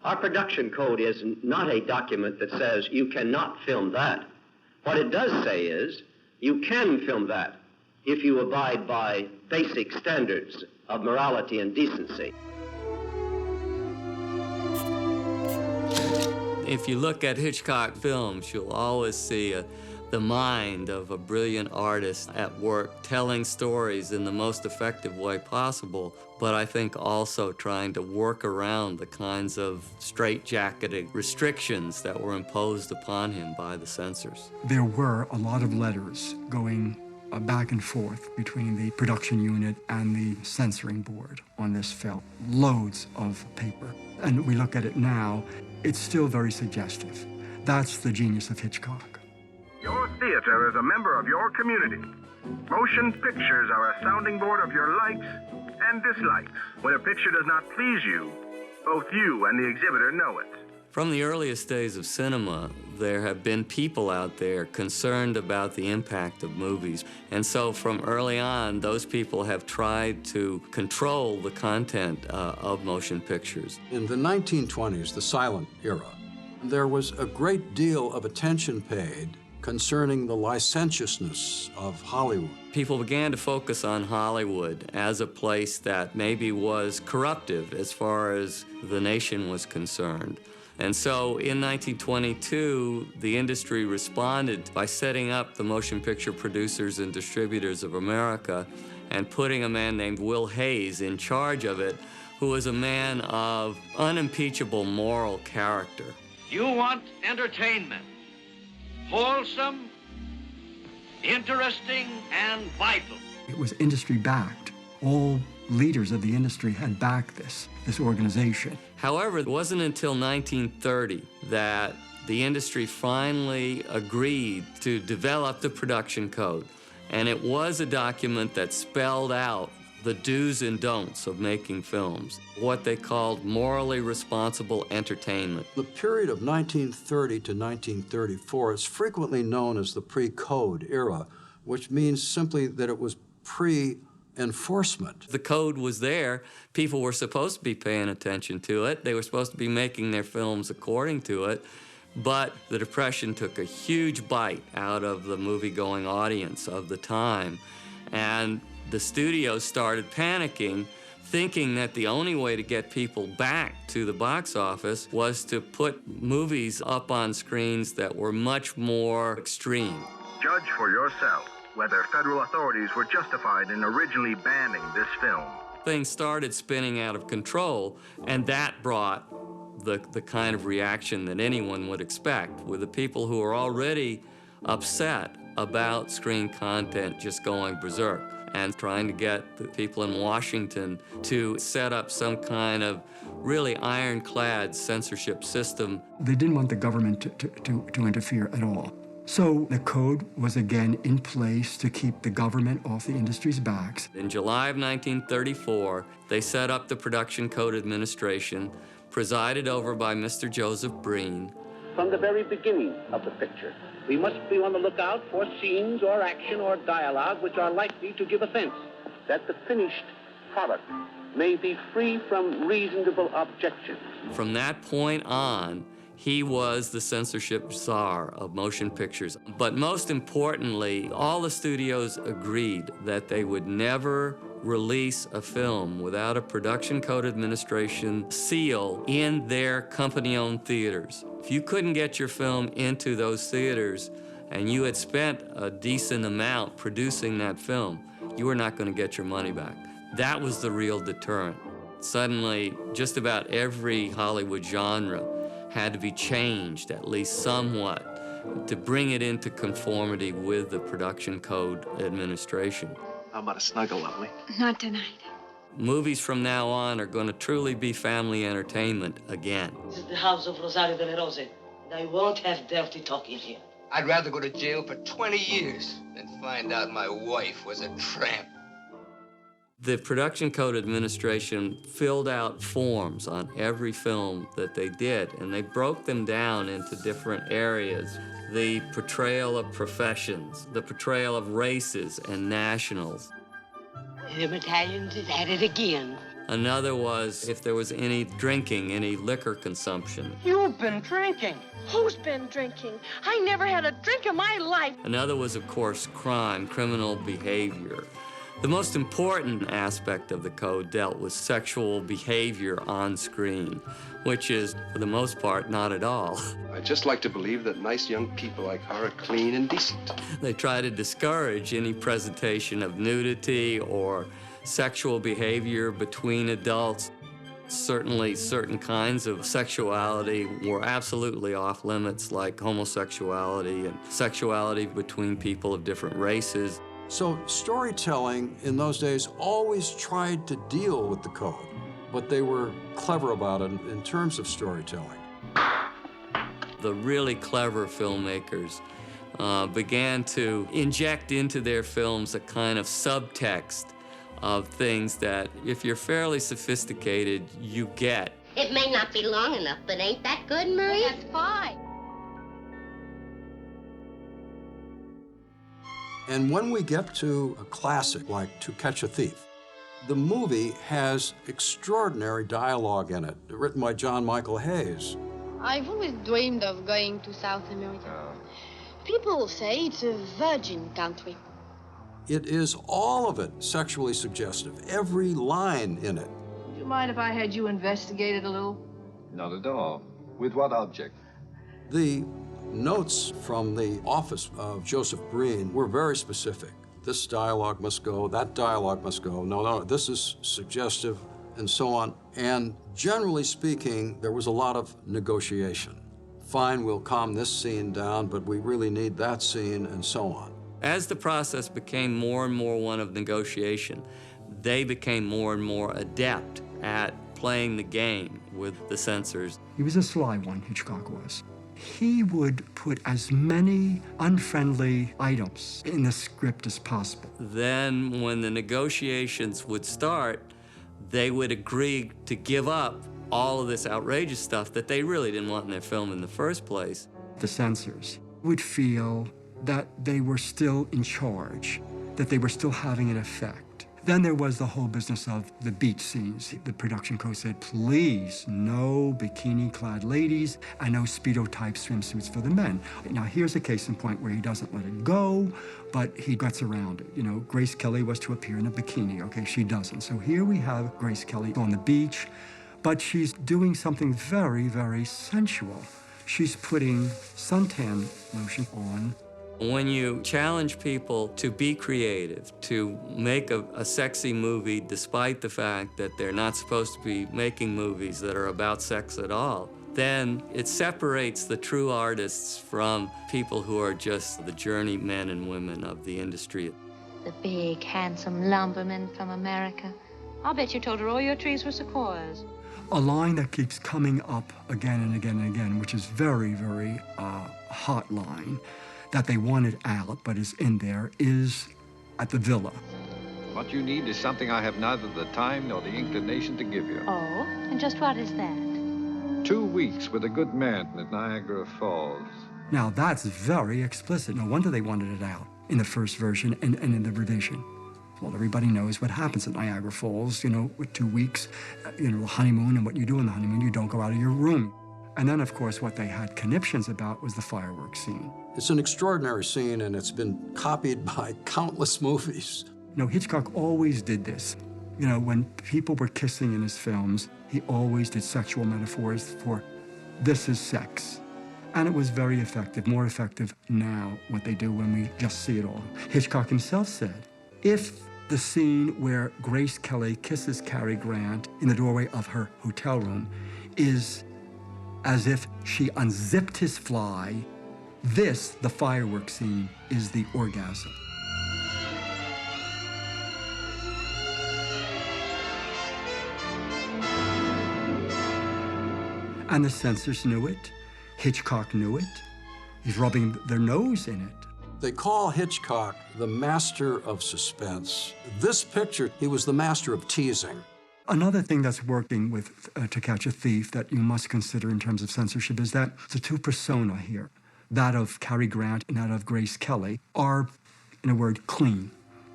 Our production code is not a document that says you cannot film that. What it does say is you can film that if you abide by basic standards of morality and decency. If you look at Hitchcock films, you'll always see the mind of a brilliant artist at work telling stories in the most effective way possible, but I think also trying to work around the kinds of straitjacketed restrictions that were imposed upon him by the censors. There were a lot of letters going back and forth between the production unit and the censoring board on this film. Loads of paper. And we look at it now, it's still very suggestive. That's the genius of Hitchcock. Your theater is a member of your community. Motion pictures are a sounding board of your likes and dislikes. When a picture does not please you, both you and the exhibitor know it. From the earliest days of cinema, there have been people out there concerned about the impact of movies. And so from early on, those people have tried to control the content of motion pictures. In the 1920s, the silent era, there was a great deal of attention paid concerning the licentiousness of Hollywood. People began to focus on Hollywood as a place that maybe was corruptive as far as the nation was concerned. And so in 1922, the industry responded by setting up the Motion Picture Producers and Distributors of America and putting a man named Will Hayes in charge of it, who was a man of unimpeachable moral character. You want entertainment, wholesome, interesting, and vital. It was industry-backed. All leaders of the industry had backed this organization. However, it wasn't until 1930 that the industry finally agreed to develop the production code. And it was a document that spelled out the do's and don'ts of making films, what they called morally responsible entertainment. The period of 1930 to 1934 is frequently known as the pre-code era, which means simply that it was pre-enforcement. The code was there. People were supposed to be paying attention to it. They were supposed to be making their films according to it. But the Depression took a huge bite out of the movie-going audience of the time. And the studios started panicking, thinking that the only way to get people back to the box office was to put movies up on screens that were much more extreme. Judge for yourself whether federal authorities were justified in originally banning this film. Things started spinning out of control, and that brought the kind of reaction that anyone would expect, with the people who are already upset about screen content just going berserk, and trying to get the people in Washington to set up some kind of really ironclad censorship system. They didn't want the government to interfere at all. So the code was again in place to keep the government off the industry's backs. In July of 1934, they set up the Production Code Administration, presided over by Mr. Joseph Breen. From the very beginning of the picture, we must be on the lookout for scenes or action or dialogue which are likely to give offense, that the finished product may be free from reasonable objections. From that point on, he was the censorship czar of motion pictures. But most importantly, all the studios agreed that they would never release a film without a Production Code Administration seal in their company-owned theaters. If you couldn't get your film into those theaters and you had spent a decent amount producing that film, you were not going to get your money back. That was the real deterrent. Suddenly, just about every Hollywood genre had to be changed, at least somewhat, to bring it into conformity with the Production Code Administration. How about a snuggle, lovely? Not tonight. Movies from now on are going to truly be family entertainment again. This is the house of Rosario de la Rose, and I won't have dirty talk in here. I'd rather go to jail for 20 years than find out my wife was a tramp. The Production Code Administration filled out forms on every film that they did, and they broke them down into different areas. The portrayal of professions, the portrayal of races and nationals. Them Italians is at it again. Another was if there was any drinking, any liquor consumption. You've been drinking. Who's been drinking? I never had a drink in my life. Another was, of course, crime, criminal behavior. The most important aspect of the code dealt with sexual behavior on screen, which is, for the most part, not at all. I'd just like to believe that nice young people like her are clean and decent. They try to discourage any presentation of nudity or sexual behavior between adults. Certainly, certain kinds of sexuality were absolutely off limits, like homosexuality and sexuality between people of different races. So storytelling in those days always tried to deal with the code, but they were clever about it in terms of storytelling. The really clever filmmakers began to inject into their films a kind of subtext of things that, if you're fairly sophisticated, you get. It may not be long enough, but ain't that good, Marie? That's fine. And when we get to a classic like To Catch a Thief, the movie has extraordinary dialogue in it, written by John Michael Hayes. I've always dreamed of going to South America. People say it's a virgin country. It is all of it sexually suggestive, every line in it. Would you mind if I had you investigate it a little? Not at all. With what object? The notes from the office of Joseph Breen were very specific. This dialogue must go, that dialogue must go, no, this is suggestive, and so on. And generally speaking, there was a lot of negotiation. Fine, we'll calm this scene down, but we really need that scene, and so on. As the process became more and more one of negotiation, they became more and more adept at playing the game with the censors. He was a sly one, Hitchcock was. He would put as many unfriendly items in the script as possible. Then when the negotiations would start, they would agree to give up all of this outrageous stuff that they really didn't want in their film in the first place. The censors would feel that they were still in charge, that they were still having an effect. Then there was the whole business of the beach scenes. The production co said, please, no bikini-clad ladies and no Speedo-type swimsuits for the men. Now, here's a case in point where he doesn't let it go, but he gets around it. You know, Grace Kelly was to appear in a bikini. Okay, she doesn't. So here we have Grace Kelly on the beach, but she's doing something very, very sensual. She's putting suntan lotion on. When you challenge people to be creative, to make a sexy movie despite the fact that they're not supposed to be making movies that are about sex at all, then it separates the true artists from people who are just the journeymen and women of the industry. The big, handsome lumberman from America. I'll bet you told her all your trees were sequoias. A line that keeps coming up again and again and again, which is very, very hot line, that they wanted out, but is in there, is at the villa. What you need is something I have neither the time nor the inclination to give you. Oh, and just what is that? 2 weeks with a good man at Niagara Falls. Now, that's very explicit. No wonder they wanted it out in the first version and in the revision. Well, everybody knows what happens at Niagara Falls, you know, with 2 weeks, you know, honeymoon, and what you do in the honeymoon, you don't go out of your room. And then, of course, what they had conniptions about was the fireworks scene. It's an extraordinary scene, and it's been copied by countless movies. You know, Hitchcock always did this. You know, when people were kissing in his films, he always did sexual metaphors for, this is sex. And it was very effective, more effective now, what they do when we just see it all. Hitchcock himself said, if the scene where Grace Kelly kisses Cary Grant in the doorway of her hotel room is as if she unzipped his fly, this, the fireworks scene, is the orgasm. And the censors knew it. Hitchcock knew it. He's rubbing their nose in it. They call Hitchcock the master of suspense. This picture, he was the master of teasing. Another thing that's working with To Catch a Thief that you must consider in terms of censorship is that the two persona here, that of Cary Grant and that of Grace Kelly, are, in a word, clean.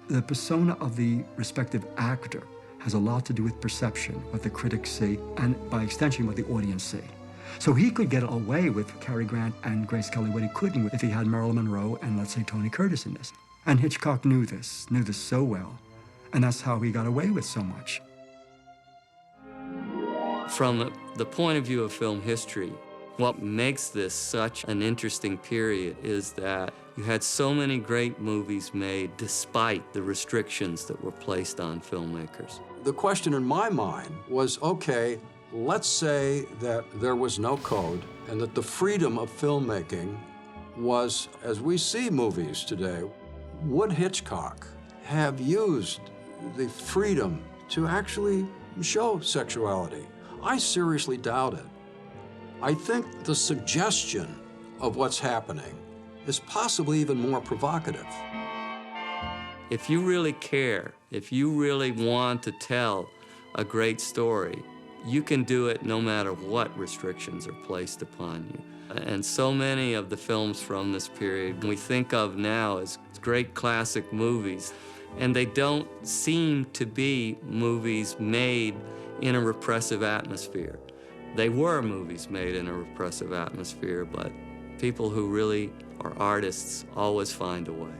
The persona of the respective actor has a lot to do with perception, what the critics see, and by extension, what the audience see. So he could get away with Cary Grant and Grace Kelly what he couldn't if he had Marilyn Monroe and, let's say, Tony Curtis in this. And Hitchcock knew this so well, and that's how he got away with so much. From the point of view of film history, what makes this such an interesting period is that you had so many great movies made despite the restrictions that were placed on filmmakers. The question in my mind was, okay, let's say that there was no code and that the freedom of filmmaking was, as we see movies today, would Hitchcock have used the freedom to actually show sexuality? I seriously doubt it. I think the suggestion of what's happening is possibly even more provocative. If you really care, if you really want to tell a great story, you can do it no matter what restrictions are placed upon you. And so many of the films from this period we think of now as great classic movies, and they don't seem to be movies made in a repressive atmosphere. They were movies made in a repressive atmosphere, but people who really are artists always find a way.